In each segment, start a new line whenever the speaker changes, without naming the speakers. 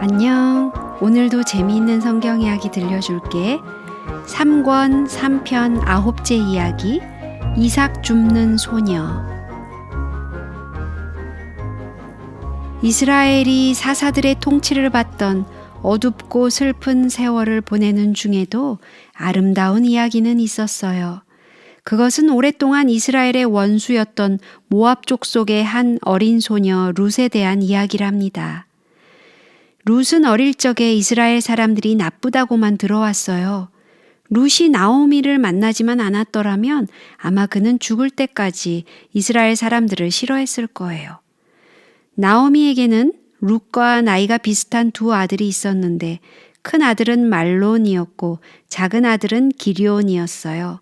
안녕. 오늘도 재미있는 성경 이야기 들려줄게. 3권 3편 9째 이야기, 이삭 줍는 소녀. 이스라엘이 사사들의 통치를 받던 어둡고 슬픈 세월을 보내는 중에도 아름다운 이야기는 있었어요. 그것은 오랫동안 이스라엘의 원수였던 모압 족속의 한 어린 소녀 룻에 대한 이야기랍니다. 룻은 어릴 적에 이스라엘 사람들이 나쁘다고만 들어왔어요. 룻이 나오미를 만나지만 않았더라면 아마 그는 죽을 때까지 이스라엘 사람들을 싫어했을 거예요. 나오미에게는 룻과 나이가 비슷한 두 아들이 있었는데 큰 아들은 말론이었고 작은 아들은 기럧이었어요.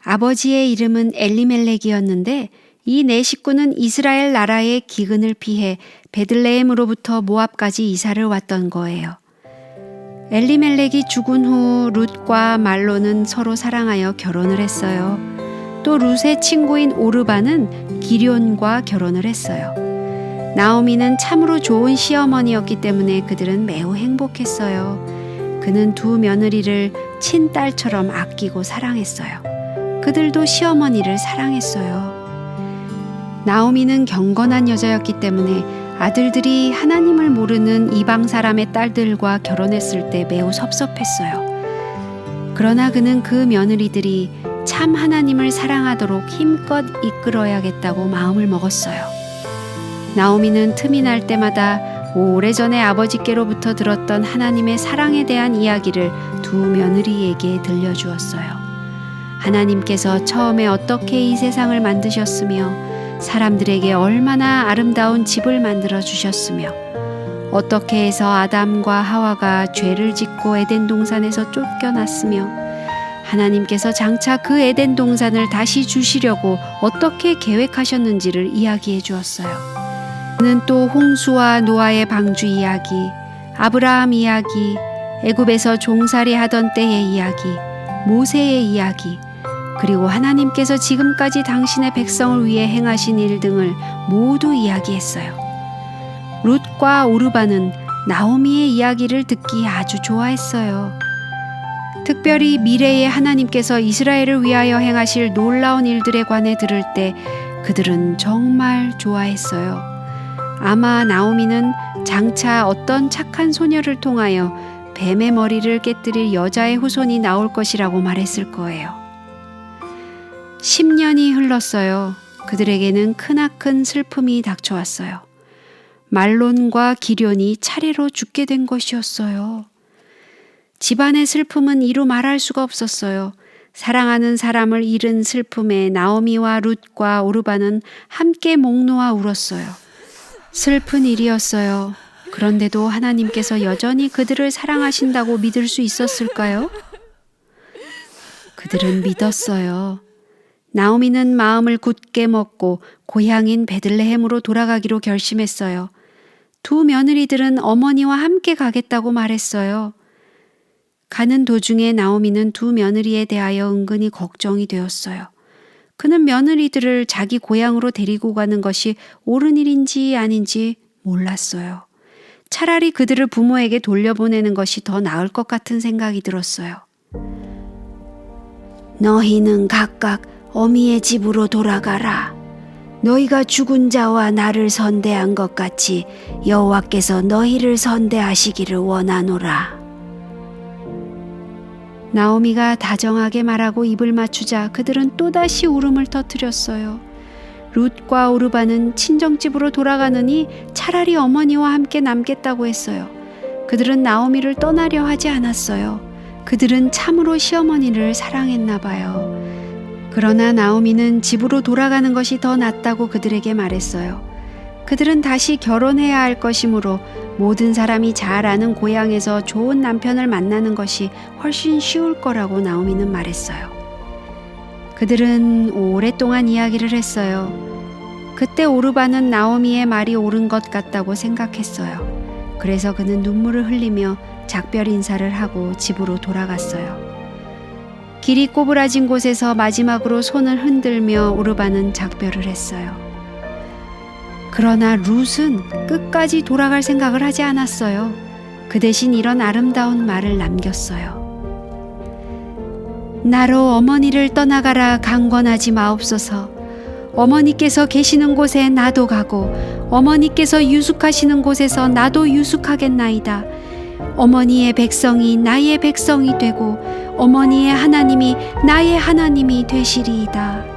아버지의 이름은 엘리멜렉이었는데 이 네 식구는 이스라엘 나라의 기근을 피해 베들레헴으로부터 모압까지 이사를 왔던 거예요. 엘리멜렉이 죽은 후 룻과 말론은 서로 사랑하여 결혼을 했어요. 또 룻의 친구인 오르바는 기럧과 결혼을 했어요. 나오미는 참으로 좋은 시어머니였기 때문에 그들은 매우 행복했어요. 그는 두 며느리를 친딸처럼 아끼고 사랑했어요. 그들도 시어머니를 사랑했어요. 나오미는 경건한 여자였기 때문에 아들들이 하나님을 모르는 이방 사람의 딸들과 결혼했을 때 매우 섭섭했어요. 그러나 그는 그 며느리들이 참 하나님을 사랑하도록 힘껏 이끌어야겠다고 마음을 먹었어요. 나오미는 틈이 날 때마다 오래전에 아버지께로부터 들었던 하나님의 사랑에 대한 이야기를 두 며느리에게 들려주었어요. 하나님께서 처음에 어떻게 이 세상을 만드셨으며 사람들에게 얼마나 아름다운 집을 만들어 주셨으며 어떻게 해서 아담과 하와가 죄를 짓고 에덴 동산에서 쫓겨났으며 하나님께서 장차 그 에덴 동산을 다시 주시려고 어떻게 계획하셨는지를 이야기해 주었어요. 그는 또 홍수와 노아의 방주 이야기, 아브라함 이야기, 애굽에서 종살이 하던 때의 이야기, 모세의 이야기, 그리고 하나님께서 지금까지 당신의 백성을 위해 행하신 일 등을 모두 이야기했어요. 룻과 오르바는 나오미의 이야기를 듣기 아주 좋아했어요. 특별히 미래에 하나님께서 이스라엘을 위하여 행하실 놀라운 일들에 관해 들을 때 그들은 정말 좋아했어요. 아마 나오미는 장차 어떤 착한 소녀를 통하여 뱀의 머리를 깨뜨릴 여자의 후손이 나올 것이라고 말했을 거예요. 10년이 흘렀어요. 그들에게는 크나큰 슬픔이 닥쳐왔어요. 말론과 기럧이 차례로 죽게 된 것이었어요. 집안의 슬픔은 이루 말할 수가 없었어요. 사랑하는 사람을 잃은 슬픔에 나오미와 룻과 오르바는 함께 목 놓아 울었어요. 슬픈 일이었어요. 그런데도 하나님께서 여전히 그들을 사랑하신다고 믿을 수 있었을까요? 그들은 믿었어요. 나오미는 마음을 굳게 먹고 고향인 베들레헴으로 돌아가기로 결심했어요. 두 며느리들은 어머니와 함께 가겠다고 말했어요. 가는 도중에 나오미는 두 며느리에 대하여 은근히 걱정이 되었어요. 그는 며느리들을 자기 고향으로 데리고 가는 것이 옳은 일인지 아닌지 몰랐어요. 차라리 그들을 부모에게 돌려보내는 것이 더 나을 것 같은 생각이 들었어요. 너희는 각각 어미의 집으로 돌아가라. 너희가 죽은 자와 나를 선대한 것 같이 여호와께서 너희를 선대하시기를 원하노라. 나오미가 다정하게 말하고 입을 맞추자 그들은 또다시 울음을 터뜨렸어요. 룻과 오르바는 친정집으로 돌아가느니 차라리 어머니와 함께 남겠다고 했어요. 그들은 나오미를 떠나려 하지 않았어요. 그들은 참으로 시어머니를 사랑했나 봐요. 그러나 나오미는 집으로 돌아가는 것이 더 낫다고 그들에게 말했어요. 그들은 다시 결혼해야 할 것이므로 모든 사람이 잘 아는 고향에서 좋은 남편을 만나는 것이 훨씬 쉬울 거라고 나오미는 말했어요. 그들은 오랫동안 이야기를 했어요. 그때 오르바는 나오미의 말이 옳은 것 같다고 생각했어요. 그래서 그는 눈물을 흘리며 작별 인사를 하고 집으로 돌아갔어요. 길이 꼬부라진 곳에서 마지막으로 손을 흔들며 오르바는 작별을 했어요. 그러나 룻은 끝까지 돌아갈 생각을 하지 않았어요. 그 대신 이런 아름다운 말을 남겼어요. 나로 어머니를 떠나가라 강권하지 마옵소서. 어머니께서 계시는 곳에 나도 가고 어머니께서 유숙하시는 곳에서 나도 유숙하겠나이다. 어머니의 백성이 나의 백성이 되고 어머니의 하나님이 나의 하나님이 되시리이다.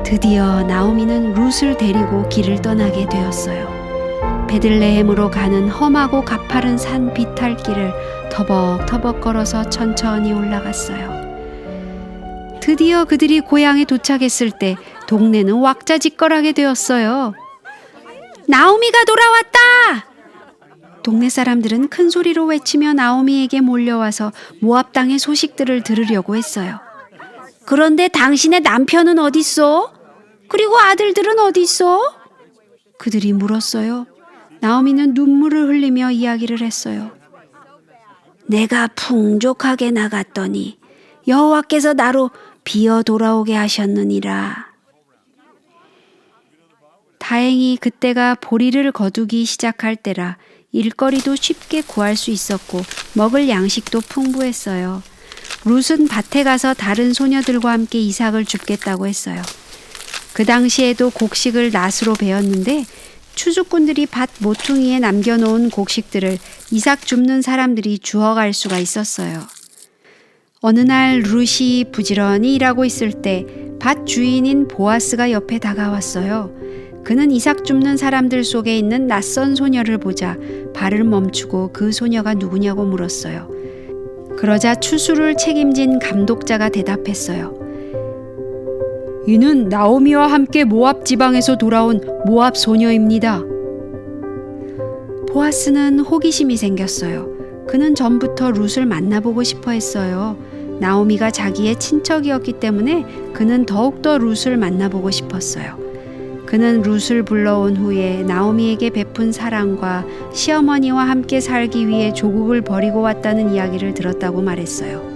드디어 나오미는 룻을 데리고 길을 떠나게 되었어요. 베들레헴으로 가는 험하고 가파른 산 비탈길을 터벅터벅 걸어서 천천히 올라갔어요. 드디어 그들이 고향에 도착했을 때 동네는 왁자지껄하게 되었어요. 나오미가 돌아왔다! 동네 사람들은 큰 소리로 외치며 나오미에게 몰려와서 모압 땅의 소식들을 들으려고 했어요. 그런데 당신의 남편은 어딨어? 그리고 아들들은 어딨어? 그들이 물었어요. 나오미는 눈물을 흘리며 이야기를 했어요. 내가 풍족하게 나갔더니 여호와께서 나로 비어 돌아오게 하셨느니라. 다행히 그때가 보리를 거두기 시작할 때라 일거리도 쉽게 구할 수 있었고 먹을 양식도 풍부했어요. 룻은 밭에 가서 다른 소녀들과 함께 이삭을 줍겠다고 했어요. 그 당시에도 곡식을 낫으로 베었는데 추수꾼들이 밭 모퉁이에 남겨놓은 곡식들을 이삭 줍는 사람들이 주워갈 수가 있었어요. 어느 날 룻이 부지런히 일하고 있을 때 밭 주인인 보아스가 옆에 다가왔어요. 그는 이삭 줍는 사람들 속에 있는 낯선 소녀를 보자 발을 멈추고 그 소녀가 누구냐고 물었어요. 그러자 추수를 책임진 감독자가 대답했어요. 이는 나오미와 함께 모압 지방에서 돌아온 모압 소녀입니다. 보아스는 호기심이 생겼어요. 그는 전부터 룻을 만나보고 싶어 했어요. 나오미가 자기의 친척이었기 때문에 그는 더욱더 룻을 만나보고 싶었어요. 그는 룻을 불러온 후에 나오미에게 베푼 사랑과 시어머니와 함께 살기 위해 조국을 버리고 왔다는 이야기를 들었다고 말했어요.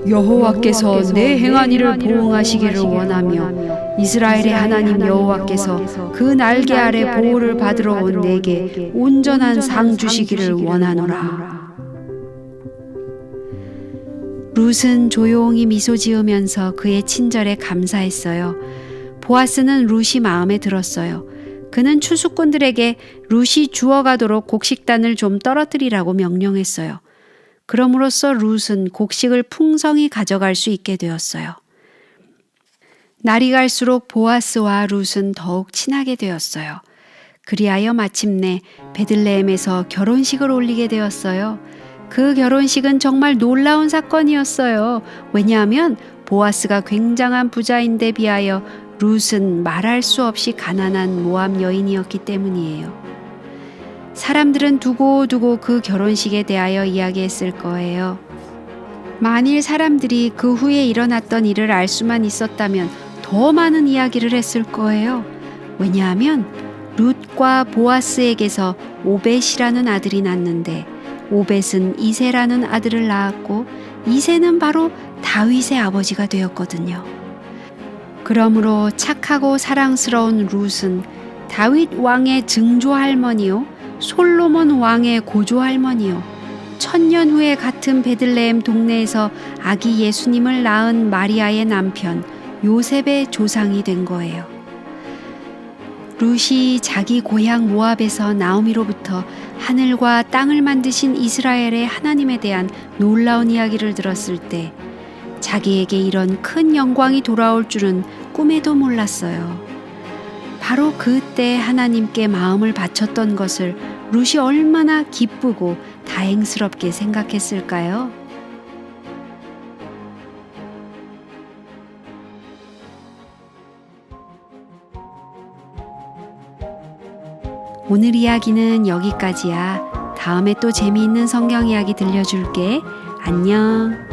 여호와께서 내 행한 일을 보응하시기를 원하며 이스라엘의 하나님 여호와께서 그 날개 아래 보호를 받으러 온 내게 온전한 상 주시기를 원하노라. 룻은 조용히 미소 지으면서 그의 친절에 감사했어요. 보아스는 룻이 마음에 들었어요. 그는 추수꾼들에게 룻이 주워가도록 곡식단을 좀 떨어뜨리라고 명령했어요. 그럼으로써 룻은 곡식을 풍성히 가져갈 수 있게 되었어요. 날이 갈수록 보아스와 룻은 더욱 친하게 되었어요. 그리하여 마침내 베들레헴에서 결혼식을 올리게 되었어요. 그 결혼식은 정말 놀라운 사건이었어요. 왜냐하면 보아스가 굉장한 부자인데 비하여 룻은 말할 수 없이 가난한 모압 여인이었기 때문이에요. 사람들은 두고두고 그 결혼식에 대하여 이야기했을 거예요. 만일 사람들이 그 후에 일어났던 일을 알 수만 있었다면 더 많은 이야기를 했을 거예요. 왜냐하면 룻과 보아스에게서 오벳이라는 아들이 낳았는데 오벳은 이새라는 아들을 낳았고 이새는 바로 다윗의 아버지가 되었거든요. 그러므로 착하고 사랑스러운 룻은 다윗 왕의 증조 할머니요 솔로몬 왕의 고조 할머니요 1000년 후에 같은 베들레헴 동네에서 아기 예수님을 낳은 마리아의 남편 요셉의 조상이 된 거예요. 룻이 자기 고향 모압에서 나오미로부터 하늘과 땅을 만드신 이스라엘의 하나님에 대한 놀라운 이야기를 들었을 때 자기에게 이런 큰 영광이 돌아올 줄은 꿈에도 몰랐어요. 바로 그때 하나님께 마음을 바쳤던 것을 룻이 얼마나 기쁘고 다행스럽게 생각했을까요? 오늘 이야기는 여기까지야. 다음에 또 재미있는 성경 이야기 들려줄게. 안녕.